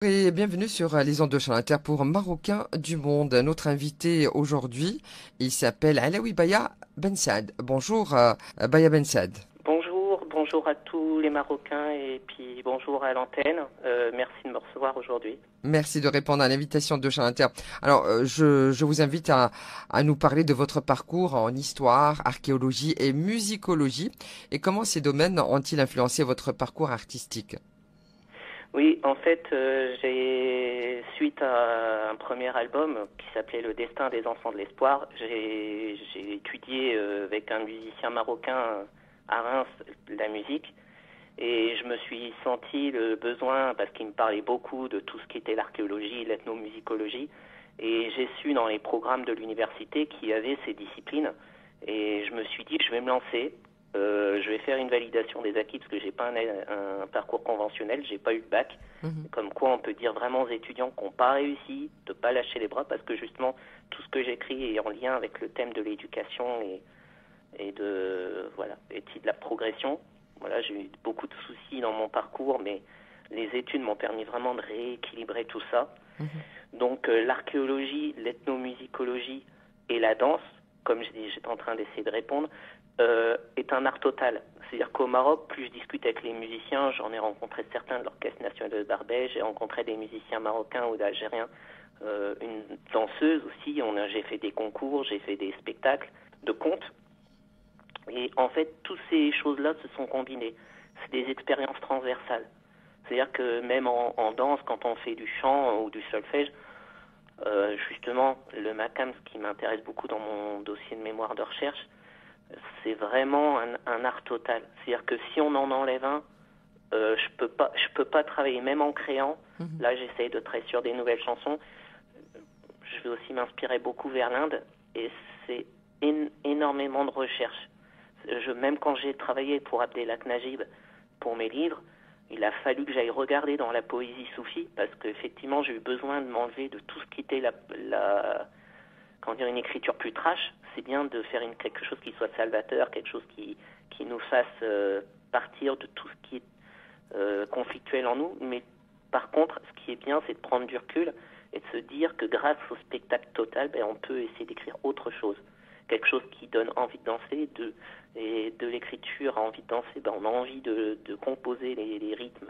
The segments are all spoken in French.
Et bienvenue sur les ondes de Chant Inter pour Marocains du Monde. Notre invité aujourd'hui, il s'appelle Alaoui Baya Ben Saad. Bonjour Baya Ben Saad. Bonjour à tous les Marocains et puis bonjour à l'antenne. Merci de me recevoir aujourd'hui. Merci de répondre à l'invitation de Chant Inter. Alors, je vous invite à nous parler de votre parcours en histoire, archéologie et musicologie et comment ces domaines ont-ils influencé votre parcours artistique? Oui, en fait, suite à un premier album qui s'appelait Le Destin des Enfants de l'Espoir, j'ai étudié avec un musicien marocain à Reims la musique. Et je me suis senti le besoin, parce qu'il me parlait beaucoup de tout ce qui était l'archéologie, l'ethnomusicologie, et j'ai su dans les programmes de l'université qu'il y avait ces disciplines. Et je me suis dit, je vais me lancer, je vais faire une validation des acquis, parce que j'ai pas un parcours conventionnel, j'ai pas eu de bac. Mhm. Comme quoi on peut dire vraiment aux étudiants qui n'ont pas réussi de pas lâcher les bras, parce que justement tout ce que j'écris est en lien avec le thème de l'éducation et de la progression. Voilà, j'ai eu beaucoup de soucis dans mon parcours, mais les études m'ont permis vraiment de rééquilibrer tout ça. Mhm. Donc l'archéologie, l'ethnomusicologie et la danse, comme j'étais en train d'essayer de répondre, est un art total. C'est-à-dire qu'au Maroc, plus je discute avec les musiciens, j'en ai rencontré certains de l'Orchestre national de Barbès, j'ai rencontré des musiciens marocains ou d'Algériens, une danseuse aussi, j'ai fait des concours, j'ai fait des spectacles de contes. Et en fait, toutes ces choses-là se sont combinées. C'est des expériences transversales. C'est-à-dire que même en danse, quand on fait du chant ou du solfège, justement, le makam, ce qui m'intéresse beaucoup dans mon dossier de mémoire de recherche, c'est vraiment un art total. C'est-à-dire que si on en enlève un, je peux pas travailler, même en créant. Mhm. Là, j'essaye de travailler sur des nouvelles chansons. Je vais aussi m'inspirer beaucoup vers l'Inde, et c'est énormément de recherche. Même quand j'ai travaillé pour Abdelak Najib pour mes livres, il a fallu que j'aille regarder dans la poésie soufie, parce qu'effectivement j'ai eu besoin de m'enlever de tout ce qui était comment dire, une écriture plus trash. C'est bien de faire quelque chose qui soit salvateur, quelque chose qui nous fasse partir de tout ce qui est conflictuel en nous. Mais par contre, ce qui est bien, c'est de prendre du recul et de se dire que grâce au spectacle total, on peut essayer d'écrire autre chose. Quelque chose qui donne envie de danser, et de l'écriture à envie de danser, on a envie de composer les rythmes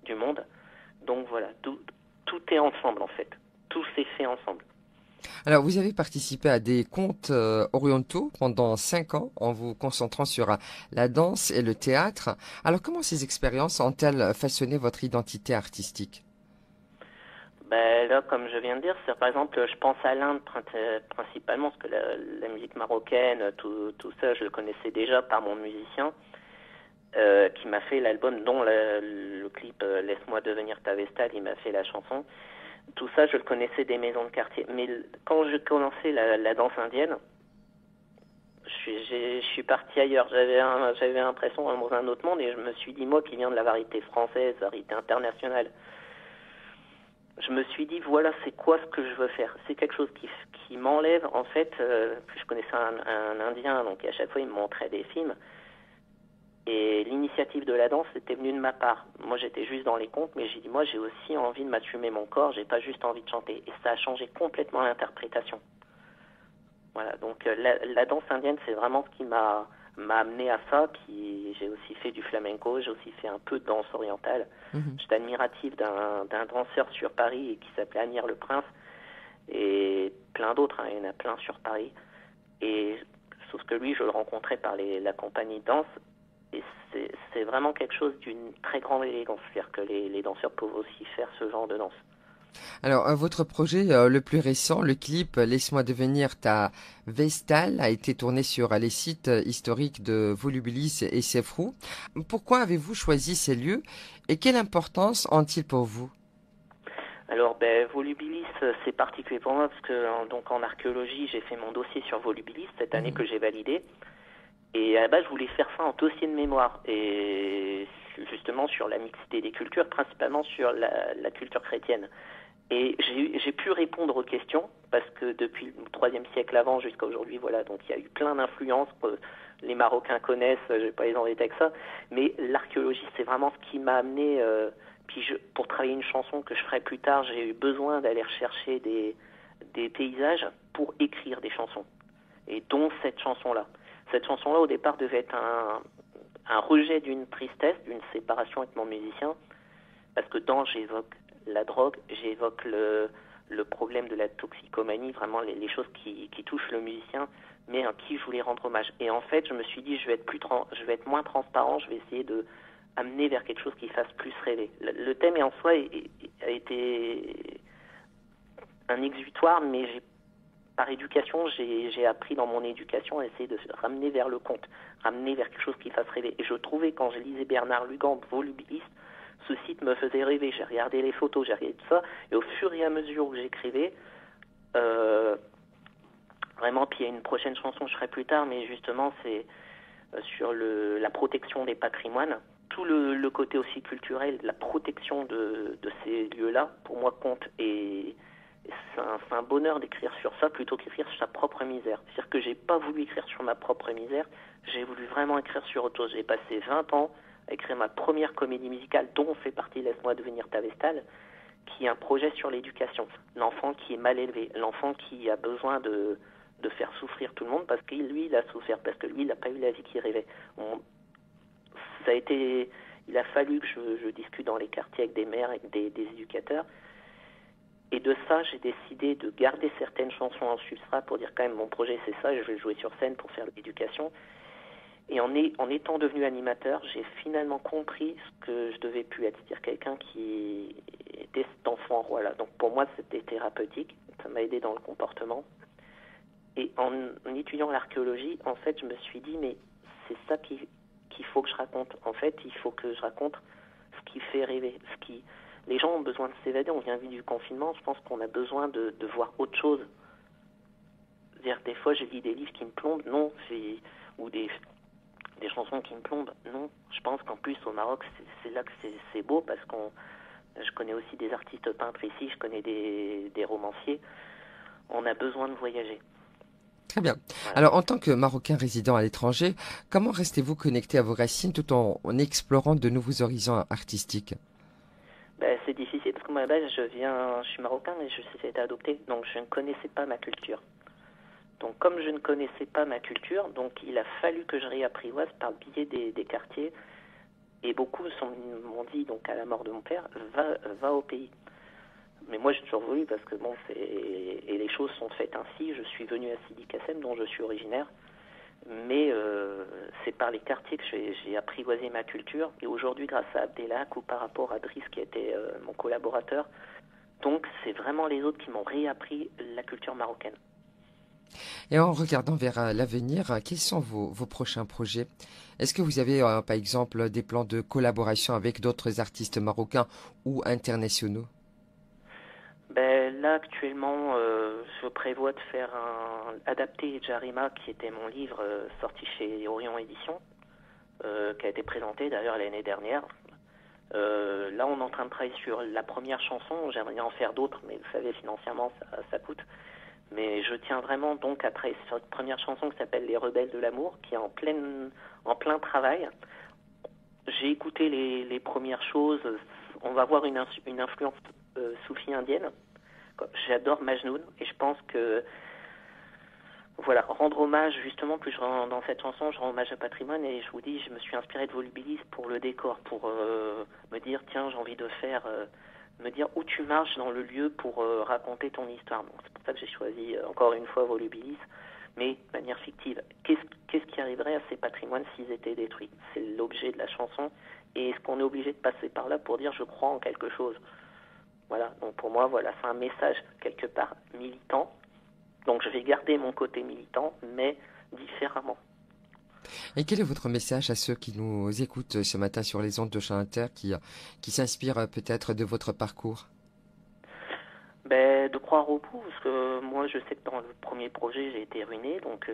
du monde. Donc voilà, tout est ensemble en fait. Tout s'est fait ensemble. Alors, vous avez participé à des contes orientaux pendant 5 ans en vous concentrant sur la danse et le théâtre. Alors, comment ces expériences ont-elles façonné votre identité artistique? Là, comme je viens de dire, par exemple, je pense à l'Inde principalement, parce que la musique marocaine, tout ça, je le connaissais déjà par mon musicien, qui m'a fait l'album, dont le clip Laisse-moi devenir ta Vestale, il m'a fait la chanson. Tout ça, je le connaissais des maisons de quartier. Mais quand j'ai commencé la danse indienne, je suis parti ailleurs. J'avais l'impression d'être dans un autre monde, et je me suis dit, moi qui viens de la variété française, variété internationale, je me suis dit, voilà, c'est quoi ce que je veux faire. C'est quelque chose qui m'enlève, en fait. Je connaissais un Indien, donc à chaque fois, il me montrait des films. Et l'initiative de la danse était venue de ma part. Moi, j'étais juste dans les contes, mais j'ai dit, moi, j'ai aussi envie de m'assumer mon corps, j'ai pas juste envie de chanter. Et ça a changé complètement l'interprétation. Voilà, donc la danse indienne, c'est vraiment ce qui m'a amené à ça. Puis j'ai aussi fait du flamenco, j'ai aussi fait un peu de danse orientale. Mhm. J'étais admiratif d'un danseur sur Paris qui s'appelait Amir le Prince, et plein d'autres, il y en a plein sur Paris. Et sauf que lui, je le rencontrais par la compagnie de danse, et c'est vraiment quelque chose d'une très grande élégance. C'est-à-dire que les danseurs peuvent aussi faire ce genre de danse. Alors, votre projet le plus récent, le clip Laisse-moi devenir ta Vestale, a été tourné sur les sites historiques de Volubilis et Sefrou. Pourquoi avez-vous choisi ces lieux et quelle importance ont-ils pour vous? Alors, Volubilis, c'est particulier pour moi parce que donc en archéologie, j'ai fait mon dossier sur Volubilis cette année Mhm. que j'ai validé. Et à la base, je voulais faire ça en dossier de mémoire, et justement sur la mixité des cultures, principalement sur la culture chrétienne. Et j'ai pu répondre aux questions, parce que depuis le IIIe siècle avant jusqu'à aujourd'hui, voilà, donc il y a eu plein d'influences que les Marocains connaissent, je ne vais pas les embêter avec ça, mais l'archéologie, c'est vraiment ce qui m'a amené, Puis pour travailler une chanson que je ferai plus tard, j'ai eu besoin d'aller rechercher des paysages pour écrire des chansons. Et dont cette chanson-là. Cette chanson-là, au départ, devait être un rejet d'une tristesse, d'une séparation avec mon musicien, parce que dedans, j'évoque la drogue, j'évoque le problème de la toxicomanie, vraiment les choses qui touchent le musicien, mais à qui je voulais rendre hommage. Et en fait, je me suis dit, je vais être moins transparent, je vais essayer de amener vers quelque chose qui fasse plus rêver. Le thème en soi a été un exutoire, mais par éducation, j'ai appris dans mon éducation à essayer de se ramener vers le conte, ramener vers quelque chose qui fasse rêver. Et je trouvais, quand je lisais Bernard Lugan, Volubilis, ce site me faisait rêver. J'ai regardé les photos, j'ai regardé tout ça, et au fur et à mesure où j'écrivais, vraiment, puis il y a une prochaine chanson que je ferai plus tard, mais justement, c'est sur la protection des patrimoines. Tout le côté aussi culturel, la protection de ces lieux-là, pour moi, compte. Et c'est un bonheur d'écrire sur ça plutôt qu'écrire sur sa propre misère. C'est-à-dire que j'ai pas voulu écrire sur ma propre misère, j'ai voulu vraiment écrire sur autre chose. J'ai passé 20 ans à écrire ma première comédie musicale, dont fait partie Laisse-moi devenir ta Vestale, qui est un projet sur l'éducation. L'enfant qui est mal élevé, l'enfant qui a besoin de faire souffrir tout le monde parce que lui, il a souffert, parce que lui, il n'a pas eu la vie qu'il rêvait. Il a fallu que je discute dans les quartiers avec des maires, avec des éducateurs. Et de ça, j'ai décidé de garder certaines chansons en substrat pour dire quand même mon projet c'est ça, je vais jouer sur scène pour faire de l'éducation. Et en étant devenu animateur, j'ai finalement compris ce que je devais plus être, c'est-à-dire quelqu'un qui était cet enfant roi-là. Donc pour moi, c'était thérapeutique, ça m'a aidé dans le comportement. Et en étudiant l'archéologie, en fait, je me suis dit, mais c'est ça qu'il faut que je raconte. En fait, il faut que je raconte ce qui fait rêver, les gens ont besoin de s'évader, on vient vivre du confinement, je pense qu'on a besoin de voir autre chose. C'est-à-dire, des fois, je lis des livres qui me plombent, non, ou des chansons qui me plombent, non. Je pense qu'en plus, au Maroc, c'est là que c'est beau, parce je connais aussi des artistes peintres ici, je connais des romanciers. On a besoin de voyager. Très bien. Voilà. Alors, en tant que Marocain résident à l'étranger, comment restez-vous connecté à vos racines tout en explorant de nouveaux horizons artistiques? C'est difficile parce que moi, à la base, je suis marocain, mais j'ai été adopté, donc je ne connaissais pas ma culture. Donc comme je ne connaissais pas ma culture, donc il a fallu que je réapprivoise par le biais des quartiers. Et beaucoup m'ont dit, donc à la mort de mon père, va au pays. Mais moi j'ai toujours voulu parce que bon, et les choses sont faites ainsi. Je suis venu à Sidi Kassem, dont je suis originaire. Mais c'est par les quartiers que j'ai apprivoisé ma culture. Et aujourd'hui, grâce à Abdelak ou par rapport à Driss qui était mon collaborateur, donc c'est vraiment les autres qui m'ont réappris la culture marocaine. Et en regardant vers l'avenir, quels sont vos prochains projets? Est-ce que vous avez, par exemple, des plans de collaboration avec d'autres artistes marocains ou internationaux? Là, actuellement, je prévois de adapter Jarima, qui était mon livre sorti chez Orion Éditions, qui a été présenté d'ailleurs l'année dernière. Là, on est en train de travailler sur la première chanson. J'aimerais en faire d'autres, mais vous savez, financièrement, ça coûte. Mais je tiens vraiment donc à travailler sur une première chanson qui s'appelle Les Rebelles de l'amour, qui est en plein travail. J'ai écouté les premières choses. On va voir une influence soufie indienne. J'adore Majnoun et je pense que voilà, rendre hommage justement, plus dans cette chanson, je rends hommage à patrimoine et je vous dis, je me suis inspiré de Volubilis pour le décor, pour me dire tiens, j'ai envie de faire me dire où tu marches dans le lieu pour raconter ton histoire. Donc, c'est pour ça que j'ai choisi encore une fois Volubilis, mais de manière fictive. Qu'est-ce qui arriverait à ces patrimoines s'ils étaient détruits? C'est l'objet de la chanson. Et est-ce qu'on est obligé de passer par là pour dire je crois en quelque chose? Voilà, donc pour moi, voilà, c'est un message quelque part militant. Donc je vais garder mon côté militant, mais différemment. Et quel est votre message à ceux qui nous écoutent ce matin sur les ondes de Chant Inter, qui s'inspirent peut-être de votre parcours? De croire au bout, parce que moi je sais que dans le premier projet j'ai été ruiné, donc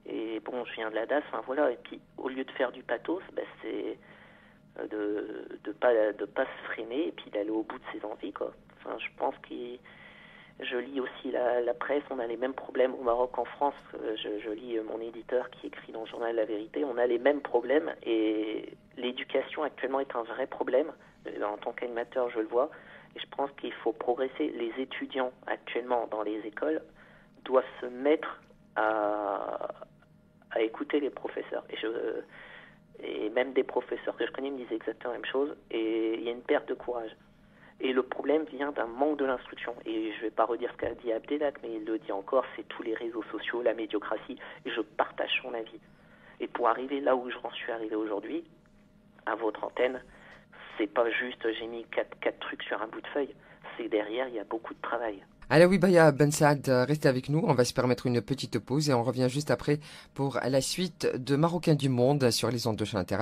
et bon, je viens de la DAS, enfin voilà, et puis au lieu de faire du pathos, c'est de pas se freiner et puis d'aller au bout de ses envies, quoi. Enfin, je pense qu'il Je lis aussi la presse, on a les mêmes problèmes au Maroc qu'en France. Je lis mon éditeur qui écrit dans le journal La Vérité, on a les mêmes problèmes et l'éducation actuellement est un vrai problème. En tant qu'animateur, je le vois et je pense qu'il faut progresser. Les étudiants actuellement dans les écoles doivent se mettre à écouter les professeurs. Et même des professeurs que je connais me disent exactement la même chose et il y a une perte de courage. Et le problème vient d'un manque de l'instruction. Et je ne vais pas redire ce qu'a dit Abdelak, mais il le dit encore, c'est tous les réseaux sociaux, la médiocratie. Et je partage son avis. Et pour arriver là où j'en suis arrivé aujourd'hui, à votre antenne, c'est pas juste j'ai mis quatre trucs sur un bout de feuille. C'est derrière, il y a beaucoup de travail. Alaoui Baya Ben Saad, restez avec nous. On va se permettre une petite pause et on revient juste après pour la suite de Marocains du Monde sur les ondes de Chant Inter.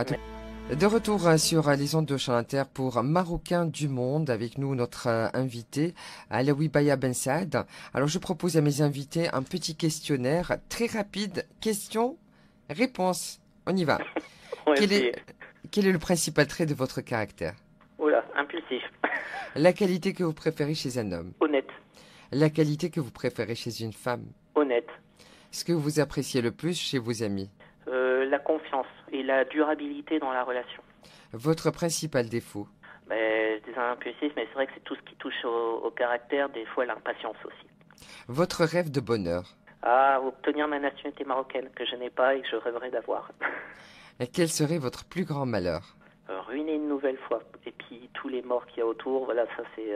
De retour sur les ondes de Chant Inter pour Marocains du Monde, avec nous notre invité Alaoui Baya Ben Saad. Alors je propose à mes invités un petit questionnaire très rapide, question-réponse. On y va. Quel est le principal trait de votre caractère? Oula, impulsif. La qualité que vous préférez chez un homme? Honnête. La qualité que vous préférez chez une femme? Honnête. Ce que vous appréciez le plus chez vos amis? La confiance et la durabilité dans la relation. Votre principal défaut? Je disais impulsif, mais c'est vrai que c'est tout ce qui touche au caractère, des fois l'impatience aussi. Votre rêve de bonheur? Obtenir ma nationalité marocaine, que je n'ai pas et que je rêverais d'avoir. Et quel serait votre plus grand malheur? Ruiner une nouvelle fois. Et puis tous les morts qu'il y a autour, voilà, ça c'est...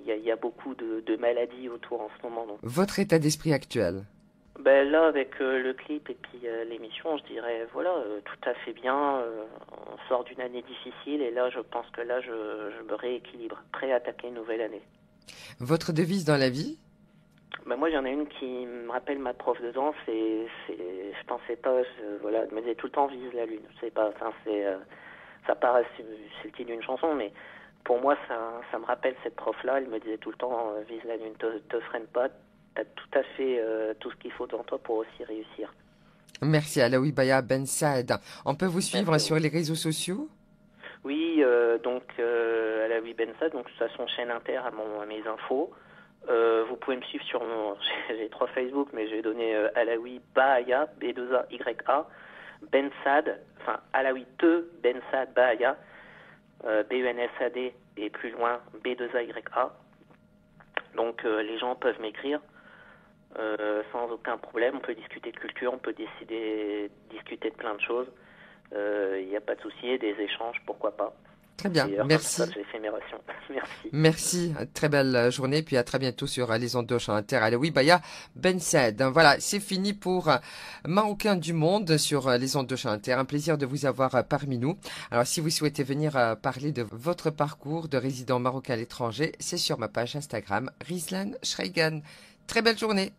Il y a beaucoup de maladies autour en ce moment. Donc. Votre état d'esprit actuel? Là, avec le clip et puis l'émission, je dirais, voilà, tout à fait bien. On sort d'une année difficile et là, je pense que là, je me rééquilibre, prêt à attaquer une nouvelle année. Votre devise dans la vie? Moi, j'en ai une qui me rappelle ma prof de danse et je pensais pas, voilà, elle me disait tout le temps vise la lune. Je sais pas, enfin, ça paraît, c'est le titre d'une chanson, mais pour moi, ça me rappelle cette prof-là. Elle me disait tout le temps vise la lune, te freine pas. T'as tout à fait tout ce qu'il faut dans toi pour aussi réussir. Merci Alaoui Baya Ben Saad. On peut vous suivre sur les réseaux sociaux? Oui, donc Alaoui Ben Saad, donc ça son chaîne Inter à mes infos. Vous pouvez me suivre sur j'ai 3 Facebook, mais j'ai donné Alaoui Baya, B2AYA, Ben Saad, enfin Alaoui Ben Saad Baya, BENSAD et plus loin B2AYA. Donc les gens peuvent m'écrire sans aucun problème. On peut discuter de culture, on peut discuter de plein de choses. Il n'y a pas de souci, des échanges, pourquoi pas. Très bien, merci. J'ai fait mes rations. Merci. Merci, très belle journée, puis à très bientôt sur les ondes de Chant Inter. Alaoui Baya Ben Saad. Voilà, c'est fini pour Marocains du Monde sur les ondes de Chant Inter. Un plaisir de vous avoir parmi nous. Alors, si vous souhaitez venir parler de votre parcours de résident marocain à l'étranger, c'est sur ma page Instagram, Rizlan Schreigan. Très belle journée.